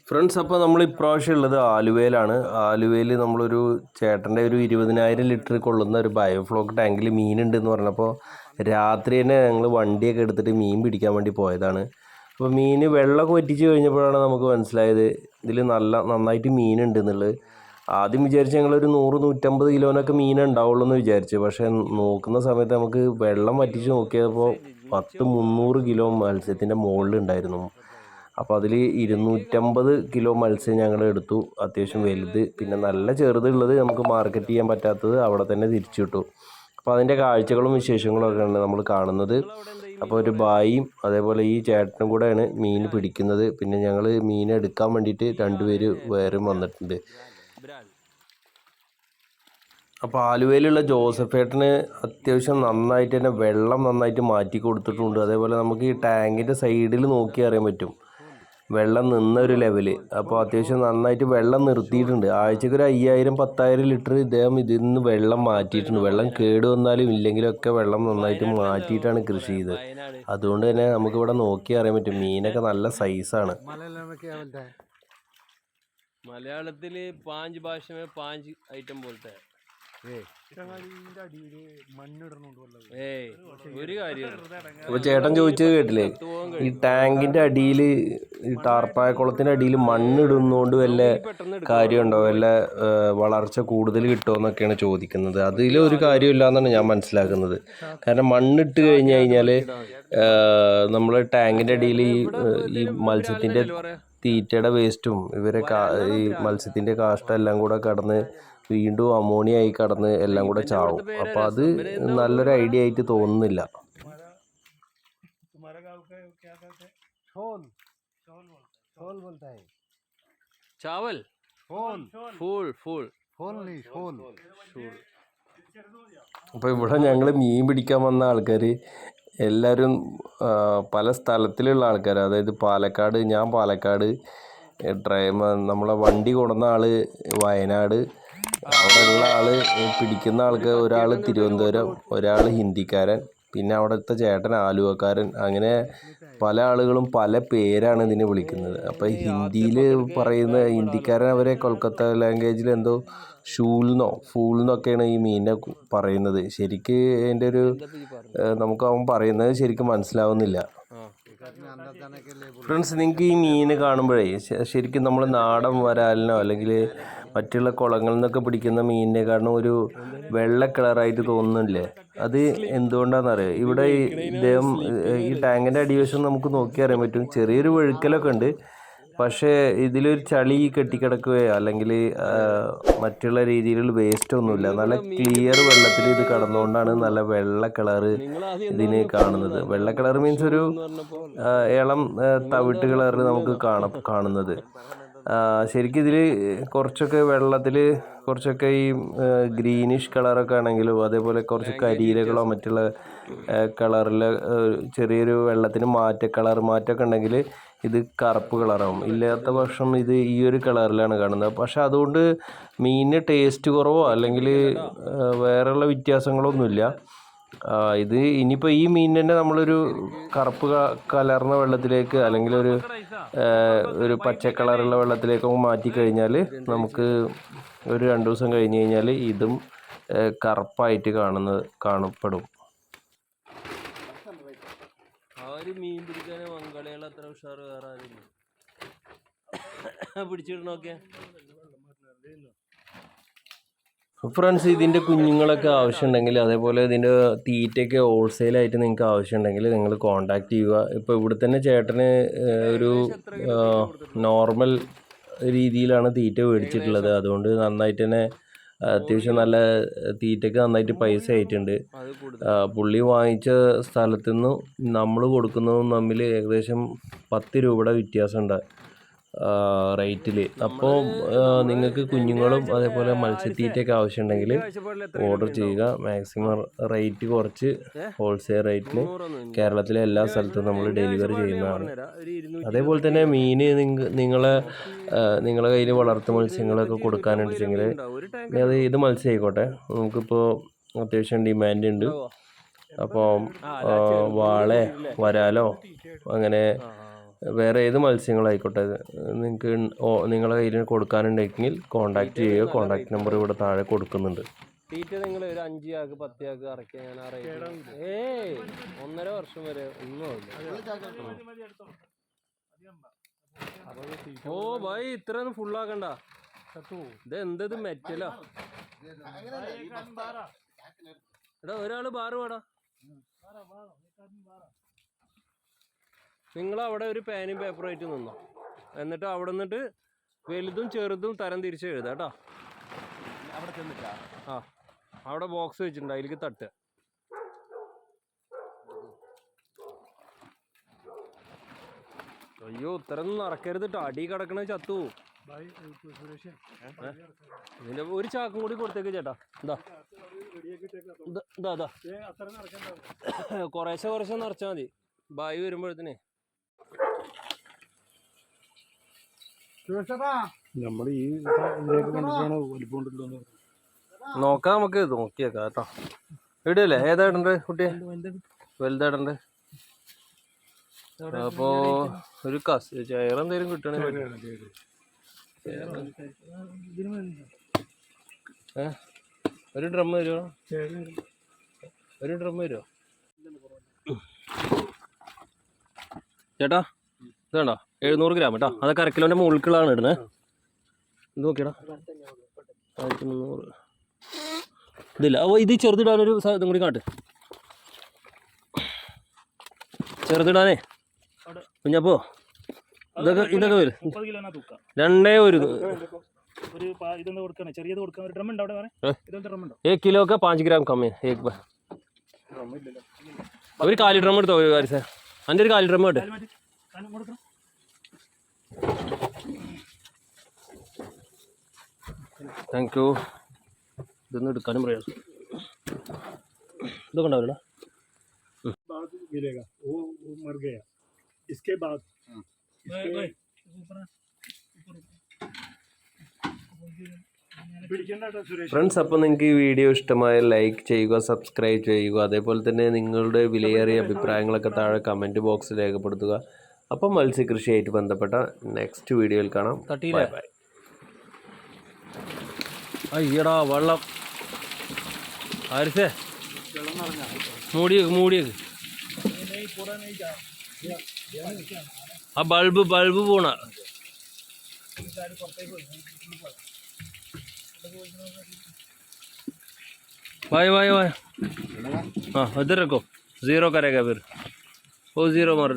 Friends, അപ്പോൾ നമ്മൾ ഇപ്രാവശ്യം ഉള്ളത് ആലുവയിലാണ്. ആലുവയിൽ നമ്മളൊരു ചേട്ടൻ്റെ ഒരു 20,000 ലിറ്റർ കൊള്ളുന്ന ഒരു ബയോഫ്ലോക്ക് ടാങ്കിൽ മീനുണ്ടെന്ന് പറഞ്ഞപ്പോൾ രാത്രി തന്നെ ഞങ്ങൾ വണ്ടിയൊക്കെ എടുത്തിട്ട് മീൻ പിടിക്കാൻ വേണ്ടി പോയതാണ്. അപ്പോൾ മീൻ വെള്ളമൊക്കെ വറ്റിച്ച് കഴിഞ്ഞപ്പോഴാണ് നമുക്ക് മനസ്സിലായത് ഇതിൽ നന്നായിട്ട് മീനുണ്ട് എന്നുള്ളത്. ആദ്യം വിചാരിച്ച് ഞങ്ങളൊരു 100-150 കിലോനൊക്കെ മീൻ ഉണ്ടാവുള്ളൂ എന്ന് വിചാരിച്ചു. പക്ഷേ നോക്കുന്ന സമയത്ത് നമുക്ക് വെള്ളം വറ്റിച്ച് നോക്കിയപ്പോൾ 300 കിലോ മത്സ്യത്തിൻ്റെ മുകളിലുണ്ടായിരുന്നു. അപ്പോൾ അതിൽ 250 കിലോ മത്സ്യം ഞങ്ങൾ എടുത്തു. അത്യാവശ്യം വലുത്, പിന്നെ നല്ല ചെറുതുള്ളത് നമുക്ക് മാർക്കറ്റ് ചെയ്യാൻ പറ്റാത്തത് അവിടെ തന്നെ തിരിച്ചു കിട്ടു. അപ്പോൾ അതിൻ്റെ കാഴ്ചകളും വിശേഷങ്ങളും ഒക്കെയാണ് നമ്മൾ കാണുന്നത്. അപ്പോൾ ഒരു ബായിയും അതേപോലെ ഈ ചേട്ടനും കൂടെയാണ് മീൻ പിടിക്കുന്നത്. പിന്നെ ഞങ്ങൾ മീൻ എടുക്കാൻ വേണ്ടിയിട്ട് 2 പേര് വേറെ വന്നിട്ടുണ്ട്. അപ്പോൾ ആലുവയിലുള്ള ജോസഫേട്ടന് അത്യാവശ്യം നന്നായിട്ട് തന്നെ വെള്ളം നന്നായിട്ട് മാറ്റി കൊടുത്തിട്ടുണ്ട്. അതേപോലെ നമുക്ക് ഈ ടാങ്കിൻ്റെ സൈഡിൽ നോക്കി അറിയാൻ പറ്റും വെള്ളം നിന്നൊരു ലെവല്. അപ്പോൾ അത്യാവശ്യം നന്നായിട്ട് വെള്ളം നിർത്തിയിട്ടുണ്ട്. ആഴ്ചക്ക് ഒരു 5,000-10,000 ലിറ്റർ ഇദ്ദേഹം ഇതിൽ നിന്ന് വെള്ളം മാറ്റിയിട്ടുണ്ട്. വെള്ളം കേട് വന്നാലും ഇല്ലെങ്കിലും ഒക്കെ വെള്ളം നന്നായിട്ട് മാറ്റിയിട്ടാണ് കൃഷി ചെയ്തത്. അതുകൊണ്ട് തന്നെ നമുക്കിവിടെ നോക്കി അറിയാൻ പറ്റും മീനൊക്കെ നല്ല സൈസാണ്. മലയാളത്തിൽ 5 ഭാഷ 5 ഐറ്റം പോലത്തെ ഒരു കാര്യം. അപ്പോൾ ചേട്ടൻ ചോദിച്ചത് കേട്ടില്ലേ, ഈ ടാങ്കിൻ്റെ അടിയിൽ ഈ ടാർപ്പായക്കുളത്തിൻ്റെ അടിയിൽ മണ്ണിടുന്നതുകൊണ്ട് വല്ല കാര്യമുണ്ടോ, വല്ല വളർച്ച കൂടുതൽ കിട്ടുമോ എന്നൊക്കെയാണ് ചോദിക്കുന്നത്. അതിലൊരു കാര്യമില്ല എന്നാണ് ഞാൻ മനസ്സിലാക്കുന്നത്. കാരണം മണ്ണിട്ട് കഴിഞ്ഞ് കഴിഞ്ഞാൽ നമ്മൾ ടാങ്കിൻ്റെ അടിയിൽ ഈ മത്സ്യത്തിൻ്റെ തീറ്റയുടെ വേസ്റ്റും ഈ മത്സ്യത്തിൻ്റെ കാഷ്ടം എല്ലാം കൂടെ കടന്ന് വീണ്ടും അമോണിയ ആയി കടന്ന് എല്ലാം കൂടെ ചാവും. അപ്പോൾ അത് നല്ലൊരു ഐഡിയ ആയിട്ട് തോന്നുന്നില്ല. Chawal fool fool. അപ്പോൾ ഇവിടെ ഞങ്ങൾ മീൻ പിടിക്കാൻ വന്ന ആൾക്കാർ എല്ലാവരും പല സ്ഥലത്തിലുള്ള ആൾക്കാർ. അതായത് പാലക്കാട്, ഞാൻ പാലക്കാട്, നമ്മളെ വണ്ടി കൊണ്ടുവന്ന ആൾ വയനാട്, അവിടെ ഉള്ള ആൾ പിടിക്കുന്ന ആൾക്ക് ഒരാൾ തിരുവനന്തപുരം, ഒരാൾ ഹിന്ദിക്കാരൻ, പിന്നെ അവിടുത്തെ ചേട്ടൻ ആലുവക്കാരൻ. അങ്ങനെ പല ആളുകളും പല പേരാണ് ഇതിനെ വിളിക്കുന്നത്. അപ്പോൾ ഹിന്ദിയിൽ പറയുന്ന ഹിന്ദിക്കാരൻ അവരെ കൊൽക്കത്ത ലാംഗ്വേജിൽ എന്തോ ഫൂൾന്നൊക്കെയാണ് ഈ മീനിനെ പറയുന്നത്. ശരിക്ക് അതിൻ്റെ ഒരു നമുക്ക് അവൻ പറയുന്നത് ശരിക്കും മനസ്സിലാവുന്നില്ല. ഫ്രണ്ട്സ്, നിങ്ങൾക്ക് ഈ മീൻ കാണുമ്പോഴേ ശരിക്കും നമ്മൾ നാടൻ വരാലിനോ അല്ലെങ്കിൽ മറ്റുള്ള കുളങ്ങളിൽ നിന്നൊക്കെ പിടിക്കുന്ന മീനിനെക്കാളും ഒരു വെള്ള കളറായിട്ട് തോന്നുന്നില്ലേ? അത് എന്തുകൊണ്ടാണെന്നറിയാം. ഇവിടെ ഇദ്ദേഹം ഈ ടാങ്കിൻ്റെ അടിവശം നമുക്ക് നോക്കി അറിയാൻ പറ്റും ചെറിയൊരു വെഴുക്കലൊക്കെ ഉണ്ട്. പക്ഷേ ഇതിലൊരു ചളി കെട്ടിക്കിടക്കുകയോ അല്ലെങ്കിൽ മറ്റുള്ള രീതിയിലുള്ള വേസ്റ്റ് ഒന്നുമില്ല. നല്ല ക്ലിയർ വെള്ളത്തിൽ ഇത് കടന്നുകൊണ്ടാണ് നല്ല വെള്ള കളറ് ഇതിന് കാണുന്നത്. വെള്ള കളർ മീൻസ് ഒരു ഇളം തവിട്ട് കളറിൽ നമുക്ക് കാണുന്നത്. ശരിക്കും ഇതിൽ കുറച്ചൊക്കെ വെള്ളത്തിൽ കുറച്ചൊക്കെ ഈ ഗ്രീനിഷ് കളറൊക്കെ ആണെങ്കിലും അതേപോലെ കുറച്ച് കരിയിലകളോ മറ്റുള്ള കളറിലെ ചെറിയൊരു വെള്ളത്തിന് മാറ്റമൊക്കെ ഉണ്ടെങ്കിൽ ഇത് കറുപ്പ് കളറാവും. ഇല്ലാത്ത പക്ഷം ഇത് ഈ ഒരു കളറിലാണ് കാണുന്നത്. പക്ഷെ അതുകൊണ്ട് മീനിന് ടേസ്റ്റ് കുറവോ അല്ലെങ്കിൽ വേറെയുള്ള വ്യത്യാസങ്ങളൊന്നുമില്ല. ഇത് ഇനിയിപ്പോൾ ഈ മീൻ തന്നെ നമ്മളൊരു കറുപ്പ് കലർന്ന വെള്ളത്തിലേക്ക് അല്ലെങ്കിൽ ഒരു പച്ച കളറുള്ള വെള്ളത്തിലേക്ക് മാറ്റി കഴിഞ്ഞാൽ നമുക്ക് ഒരു 2 ദിവസം കഴിഞ്ഞ് കഴിഞ്ഞാൽ ഇതും കറുപ്പായിട്ട് കാണപ്പെടും. മീൻ പിടിക്കാനെ മംഗളികൾ അത്ര ഉഷാറ് വേറെ ആരും പിടിച്ചിടണോക്കെ. ഫ്രണ്ട്സ്, ഇതിൻ്റെ കുഞ്ഞുങ്ങളൊക്കെ ആവശ്യമുണ്ടെങ്കിൽ അതേപോലെ ഇതിൻ്റെ തീറ്റയൊക്കെ ഹോൾസെയിലായിട്ട് നിങ്ങൾക്ക് ആവശ്യമുണ്ടെങ്കിൽ നിങ്ങൾ കോൺടാക്ട് ചെയ്യുക. ഇപ്പോൾ ഇവിടെ തന്നെ ചേട്ടന് ഒരു നോർമൽ രീതിയിലാണ് തീറ്റ മേടിച്ചിട്ടുള്ളത്. അതുകൊണ്ട് നന്നായിട്ട് തന്നെ അത്യാവശ്യം നല്ല തീറ്റയ്ക്ക് നന്നായിട്ട് പൈസ ആയിട്ടുണ്ട്. പുള്ളി വാങ്ങിച്ച സ്ഥലത്തു നിന്നും നമ്മൾ കൊടുക്കുന്നതും തമ്മിൽ ഏകദേശം 10 രൂപയുടെ വ്യത്യാസമുണ്ട് റേറ്റിൽ. അപ്പോൾ നിങ്ങൾക്ക് കുഞ്ഞുങ്ങളും അതേപോലെ മത്സ്യത്തീറ്റയൊക്കെ ആവശ്യമുണ്ടെങ്കിൽ ഓർഡർ ചെയ്യുക. മാക്സിമം റേറ്റ് കുറച്ച് ഹോൾസെയിൽ റേറ്റിന് കേരളത്തിലെ എല്ലാ സ്ഥലത്തും നമ്മൾ ഡെലിവറി ചെയ്യുന്നതാണ്. അതേപോലെ തന്നെ മീൻ നിങ്ങളെ കയ്യിൽ വളർത്തു മത്സ്യങ്ങളൊക്കെ കൊടുക്കാനുണ്ടെങ്കിൽ ഇത് മത്സ്യം ആയിക്കോട്ടെ, നമുക്കിപ്പോൾ അത്യാവശ്യം ഡിമാൻഡ് ഉണ്ട്. അപ്പോൾ വാള, വരാലോ, അങ്ങനെ വേറെ ഏത് മത്സ്യങ്ങളായിക്കോട്ടെ നിങ്ങൾക്ക് നിങ്ങളുടെ കയ്യിൽ കൊടുക്കാനുണ്ടെങ്കിൽ കോൺടാക്റ്റ് ചെയ്യുക. കോൺടാക്ട് നമ്പർ ഇവിടെ താഴെ കൊടുക്കുന്നുണ്ട്. തീറ്റ നിങ്ങൾ ഒരു 5 ചാക്ക് 10 ചാക്ക് ഇറക്കിയ ഞാൻ അറിയാം. 1.5 വർഷം വരെ ഒന്നും ഓ ഭായി ഇത്രയൊന്നും ഫുള്ളാക്കണ്ട. ഇത് എന്തത് മെറ്റലാ? എടാ ഒരാള് ബാറ് വേടാ. നിങ്ങൾ അവിടെ ഒരു പേനും പേപ്പറും ആയിട്ട് നിന്നോ. എന്നിട്ട് അവിടെ നിന്നിട്ട് വലുതും ചെറുതും തരം തിരിച്ച് എഴുതാം കേട്ടോ. ആ അവിടെ ബോക്സ് വെച്ചിട്ടുണ്ട്, അതിലേക്ക് തട്ടുക. അയ്യോ ഇത്രയൊന്നും നടക്കരുത് കേട്ടോ, അടി കിടക്കണ ചത്തു. ഇതിന്റെ ഒരു ചാക്കും കൂടി കൊടുത്തേക്ക് ചേട്ടാ. ഇതാ കുറേശ്ശെ കുറേശ്ശെ നിറച്ചാൽ മതി. ബായി വരുമ്പോഴത്തേനെ നോക്കാം, നമുക്ക് നോക്കിയേക്കാം കേട്ടോ. ഇടല്ലേ? ഏതാ ഇടണ്ടേ കുട്ടിയെ? വലുതായിടണ്ടേ? അപ്പോ ഒരു ചെയറെന്തേലും കിട്ടണേ. ഒരു ഡ്രം വരുമോ? ഒരു ഡ്രം വരുമോ ചേട്ടാ? ഇത് വേണ്ട, 700 ഗ്രാം കേട്ടോ. അതൊക്കെ 1 കിലോന്റെ മുകൾക്കുള്ളതാണ് ഇടുന്നത്. ഇത് നോക്കിയടാ, 1300. ഇതില്ല. ഓ ഇത് ചെറുതിടാനൊരു ഇതും കൂടി കാട്ട്. ചെറുതിടാനേ കുഞ്ഞപ്പോ ഇതൊക്കെ വരും. 2 ഒരു 1 किलो का 5 ग्राम कम है एक बार. ഒരു 4 ഡ്രം എടുത്തോ സാർ. എൻ്റെ ഒരു 4 ഡ്രം ഇട്ട്. Thank you. ഇതൊന്നും എടുക്കാനും പ്രയാസം. ഇതൊക്കെ ഉണ്ടാവില്ല. ഫ്രണ്ട്സ്, അപ്പോൾ നിങ്ങൾക്ക് ഈ വീഡിയോ ഇഷ്ടമായ ലൈക്ക് ചെയ്യുക, സബ്സ്ക്രൈബ് ചെയ്യുക. അതേപോലെ തന്നെ നിങ്ങളുടെ വിലയേറിയ അഭിപ്രായങ്ങളൊക്കെ താഴെ കമൻറ്റ് ബോക്സിൽ രേഖപ്പെടുത്തുക. അപ്പം മത്സ്യകൃഷിയായിട്ട് ബന്ധപ്പെട്ട നെക്സ്റ്റ് വീഡിയോയിൽ കാണാം. Bye bye. അയ്യടാ വെള്ളം ആരിസേ മൂടിയേക്ക്. ആ ബൾബ് പോണ. भाई हाँ इधर रखो. 0 करेगा फिर वो 0 मार.